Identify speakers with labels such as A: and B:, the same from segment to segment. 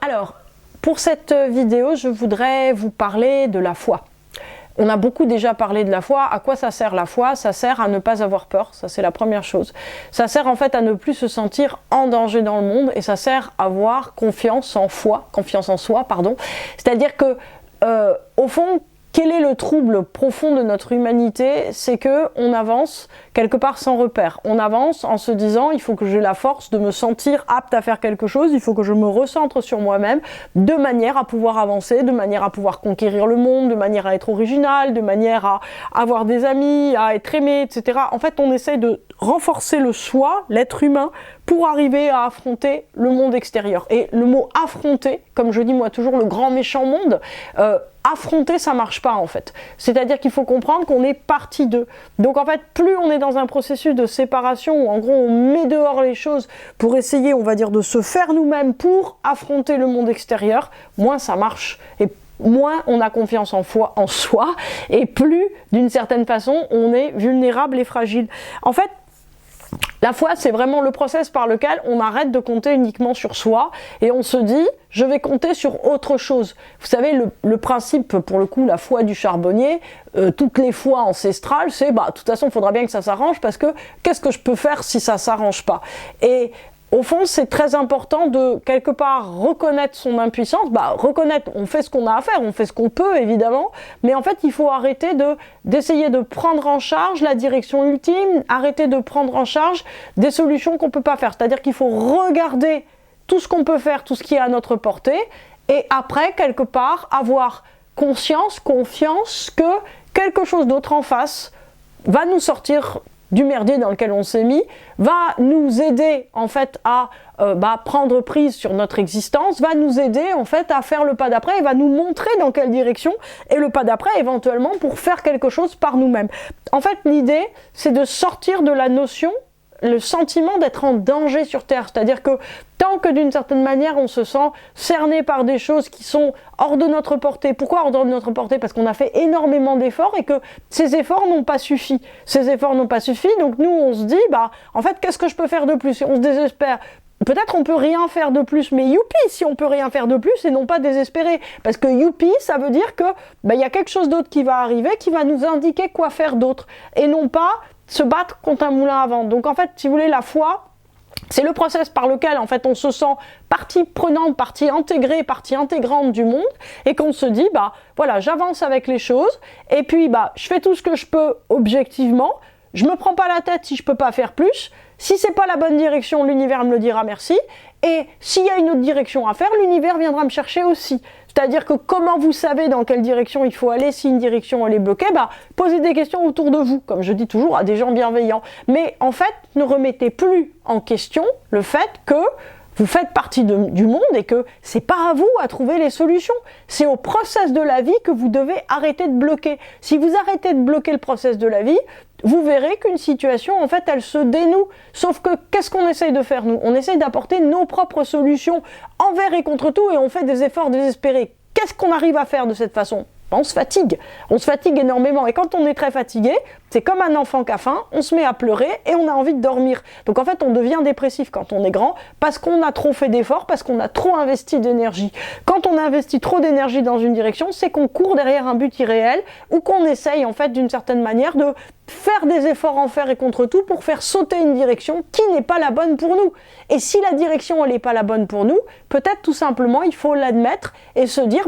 A: Alors, pour cette vidéo, je voudrais vous parler de la foi. On a beaucoup déjà parlé de la foi. À quoi ça sert la foi? Ça sert à ne pas avoir peur, ça c'est la première chose. Ça sert en fait à ne plus se sentir en danger dans le monde et ça sert à avoir confiance en soi, pardon. C'est-à-dire que, au fond, quel est le trouble profond de notre humanité? C'est que on avance quelque part sans repère. On avance en se disant, il faut que j'ai la force de me sentir apte à faire quelque chose, il faut que je me recentre sur moi-même, de manière à pouvoir avancer, de manière à pouvoir conquérir le monde, de manière à être original, de manière à avoir des amis, à être aimé, etc. En fait, on essaye de renforcer le soi, l'être humain, pour arriver à affronter le monde extérieur. Et le mot affronter, comme je dis moi toujours, le grand méchant monde, affronter, ça marche pas en fait. C'est-à-dire qu'il faut comprendre qu'on est partie d'eux. Donc en fait, plus on est dans un processus de séparation, où en gros on met dehors les choses pour essayer, on va dire, de se faire nous-mêmes pour affronter le monde extérieur, moins ça marche. Et moins on a confiance en soi, et plus, d'une certaine façon, on est vulnérable et fragile. En fait, la foi, c'est vraiment le process par lequel on arrête de compter uniquement sur soi et on se dit, je vais compter sur autre chose. Vous savez, le principe, pour le coup, la foi du charbonnier, toutes les foi ancestrales, c'est, de toute façon, il faudra bien que ça s'arrange parce que qu'est-ce que je peux faire si ça s'arrange pas? Et au fond, c'est très important de, quelque part, reconnaître son impuissance. Reconnaître, on fait ce qu'on a à faire, on fait ce qu'on peut, évidemment, mais en fait, il faut arrêter d'essayer de prendre en charge la direction ultime, arrêter de prendre en charge des solutions qu'on peut pas faire. C'est-à-dire qu'il faut regarder tout ce qu'on peut faire, tout ce qui est à notre portée, et après, quelque part, avoir conscience, confiance que quelque chose d'autre en face va nous sortir du merdier dans lequel on s'est mis, va nous aider en fait à prendre prise sur notre existence, va nous aider en fait à faire le pas d'après et va nous montrer dans quelle direction et le pas d'après éventuellement pour faire quelque chose par nous-mêmes. En fait, l'idée, c'est de sortir de la notion, le sentiment d'être en danger sur Terre, c'est-à-dire que tant que d'une certaine manière on se sent cerné par des choses qui sont hors de notre portée. Pourquoi hors de notre portée? Parce qu'on a fait énormément d'efforts et que ces efforts n'ont pas suffi. Ces efforts n'ont pas suffi, donc nous on se dit, en fait qu'est-ce que je peux faire de plus? Et on se désespère. Peut-être on peut rien faire de plus, mais youpi si on peut rien faire de plus et non pas désespérer. Parce que youpi, ça veut dire que y a quelque chose d'autre qui va arriver, qui va nous indiquer quoi faire d'autre. Et non pas se battre contre un moulin à vent. Donc en fait, si vous voulez, la foi, c'est le process par lequel en fait on se sent partie prenante, partie intégrée, partie intégrante du monde et qu'on se dit voilà, j'avance avec les choses et puis je fais tout ce que je peux objectivement, je me prends pas la tête si je peux pas faire plus. Si c'est pas la bonne direction, l'univers me le dira merci. Et s'il y a une autre direction à faire, l'univers viendra me chercher aussi. C'est-à-dire que comment vous savez dans quelle direction il faut aller si une direction elle est bloquée? Posez des questions autour de vous, comme je dis toujours, à des gens bienveillants. Mais en fait, ne remettez plus en question le fait que vous faites partie du monde et que c'est pas à vous à trouver les solutions. C'est au process de la vie que vous devez arrêter de bloquer. Si vous arrêtez de bloquer le process de la vie, vous verrez qu'une situation, en fait, elle se dénoue. Sauf que, qu'est-ce qu'on essaye de faire, nous? On essaye d'apporter nos propres solutions envers et contre tout et on fait des efforts désespérés. Qu'est-ce qu'on arrive à faire de cette façon? On se fatigue énormément et quand on est très fatigué, c'est comme un enfant qui a faim, on se met à pleurer et on a envie de dormir. Donc en fait on devient dépressif quand on est grand parce qu'on a trop fait d'efforts, parce qu'on a trop investi d'énergie. Quand on investit trop d'énergie dans une direction, c'est qu'on court derrière un but irréel ou qu'on essaye en fait d'une certaine manière de faire des efforts envers et contre tout pour faire sauter une direction qui n'est pas la bonne pour nous. Et si la direction elle n'est pas la bonne pour nous, peut-être tout simplement il faut l'admettre et se dire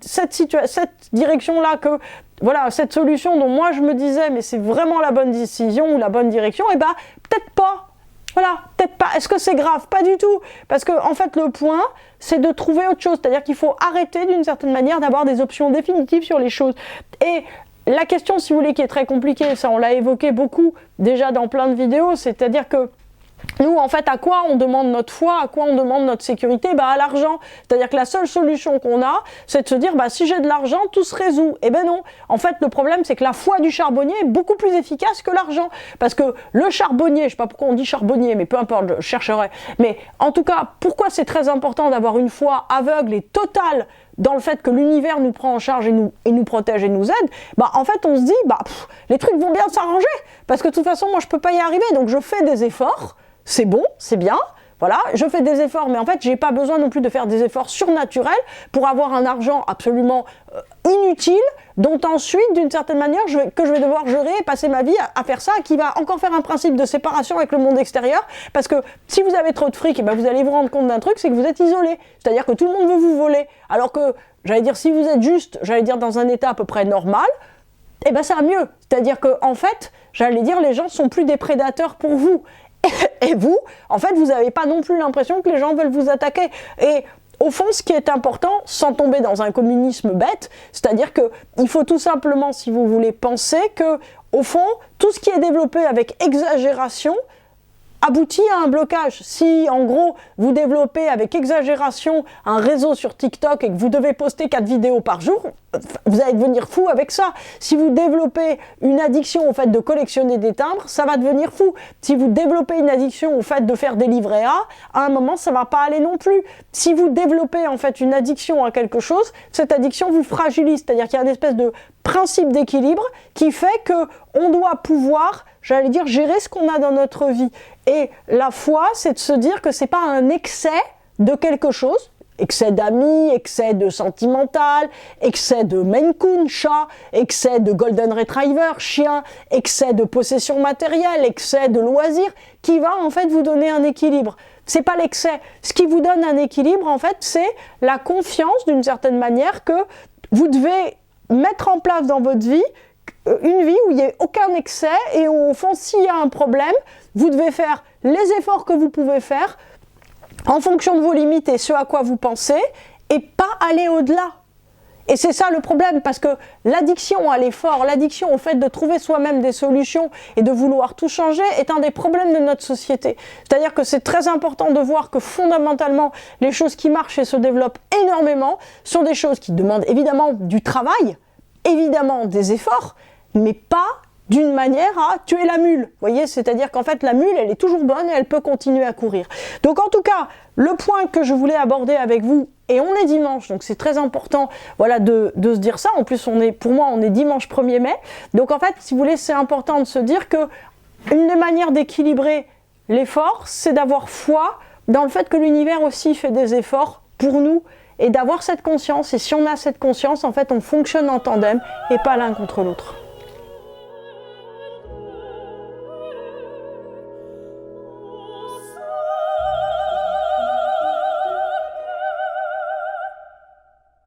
A: cette direction-là que voilà, cette solution dont moi je me disais mais c'est vraiment la bonne décision ou la bonne direction, et peut-être pas. Voilà, peut-être pas. Est-ce que c'est grave? Pas du tout. Parce que en fait le point, c'est de trouver autre chose. C'est-à-dire qu'il faut arrêter d'une certaine manière d'avoir des options définitives sur les choses. Et la question, si vous voulez, qui est très compliquée, ça on l'a évoqué beaucoup déjà dans plein de vidéos, c'est-à-dire que nous, en fait, à quoi on demande notre foi, à quoi on demande notre sécurité? À l'argent. C'est-à-dire que la seule solution qu'on a, c'est de se dire, si j'ai de l'argent, tout se résout. Eh ben non. En fait, le problème, c'est que la foi du charbonnier est beaucoup plus efficace que l'argent. Parce que le charbonnier, je sais pas pourquoi on dit charbonnier, mais peu importe, je chercherai. Mais en tout cas, pourquoi c'est très important d'avoir une foi aveugle et totale dans le fait que l'univers nous prend en charge et nous protège et nous aide, en fait, on se dit, les trucs vont bien s'arranger. Parce que de toute façon, moi, je peux pas y arriver. Donc, je fais des efforts. C'est bon, c'est bien. Voilà, je fais des efforts, mais en fait, j'ai pas besoin non plus de faire des efforts surnaturels pour avoir un argent absolument inutile, dont ensuite, d'une certaine manière, que je vais devoir gérer et passer ma vie à faire ça, qui va encore faire un principe de séparation avec le monde extérieur, parce que si vous avez trop de fric, eh ben vous allez vous rendre compte d'un truc, c'est que vous êtes isolé. C'est-à-dire que tout le monde veut vous voler. Alors que, j'allais dire, si vous êtes juste, j'allais dire, dans un état à peu près normal, eh ben ça va mieux. C'est-à-dire que, en fait, j'allais dire, les gens sont plus des prédateurs pour vous. Et vous, en fait, vous n'avez pas non plus l'impression que les gens veulent vous attaquer. Et au fond, ce qui est important, sans tomber dans un communisme bête, c'est-à-dire qu'il faut tout simplement, si vous voulez, penser que, au fond, tout ce qui est développé avec exagération aboutit à un blocage. Si, en gros, vous développez avec exagération un réseau sur TikTok et que vous devez poster 4 vidéos par jour, vous allez devenir fou avec ça. Si vous développez une addiction au fait de collectionner des timbres, ça va devenir fou. Si vous développez une addiction au fait de faire des livrets A, à un moment, ça va pas aller non plus. Si vous développez, en fait, une addiction à quelque chose, cette addiction vous fragilise. C'est-à-dire qu'il y a une espèce de principe d'équilibre qui fait que on doit pouvoir, j'allais dire, gérer ce qu'on a dans notre vie. Et la foi, c'est de se dire que c'est pas un excès de quelque chose, excès d'amis, excès de sentimental, excès de Maine Coon, chat, excès de Golden Retriever, chien, excès de possession matérielle, excès de loisirs, qui va en fait vous donner un équilibre. C'est pas l'excès. Ce qui vous donne un équilibre, en fait, c'est la confiance, d'une certaine manière, que vous devez mettre en place dans votre vie une vie où il n'y a aucun excès et où, au fond, s'il y a un problème, vous devez faire les efforts que vous pouvez faire en fonction de vos limites et ce à quoi vous pensez, et pas aller au-delà. Et c'est ça le problème, parce que l'addiction à l'effort, l'addiction au fait de trouver soi-même des solutions et de vouloir tout changer est un des problèmes de notre société. C'est-à-dire que c'est très important de voir que fondamentalement, les choses qui marchent et se développent énormément sont des choses qui demandent évidemment du travail, évidemment des efforts, mais pas d'une manière à tuer la mule. Vous voyez, c'est-à-dire qu'en fait, la mule, elle est toujours bonne et elle peut continuer à courir. Donc en tout cas, le point que je voulais aborder avec vous, et on est dimanche, donc c'est très important, voilà, de se dire ça. En plus, pour moi, on est dimanche 1er mai. Donc en fait, si vous voulez, c'est important de se dire que une des manières d'équilibrer l'effort, c'est d'avoir foi dans le fait que l'univers aussi fait des efforts pour nous et d'avoir cette conscience. Et si on a cette conscience, en fait, on fonctionne en tandem et pas l'un contre l'autre.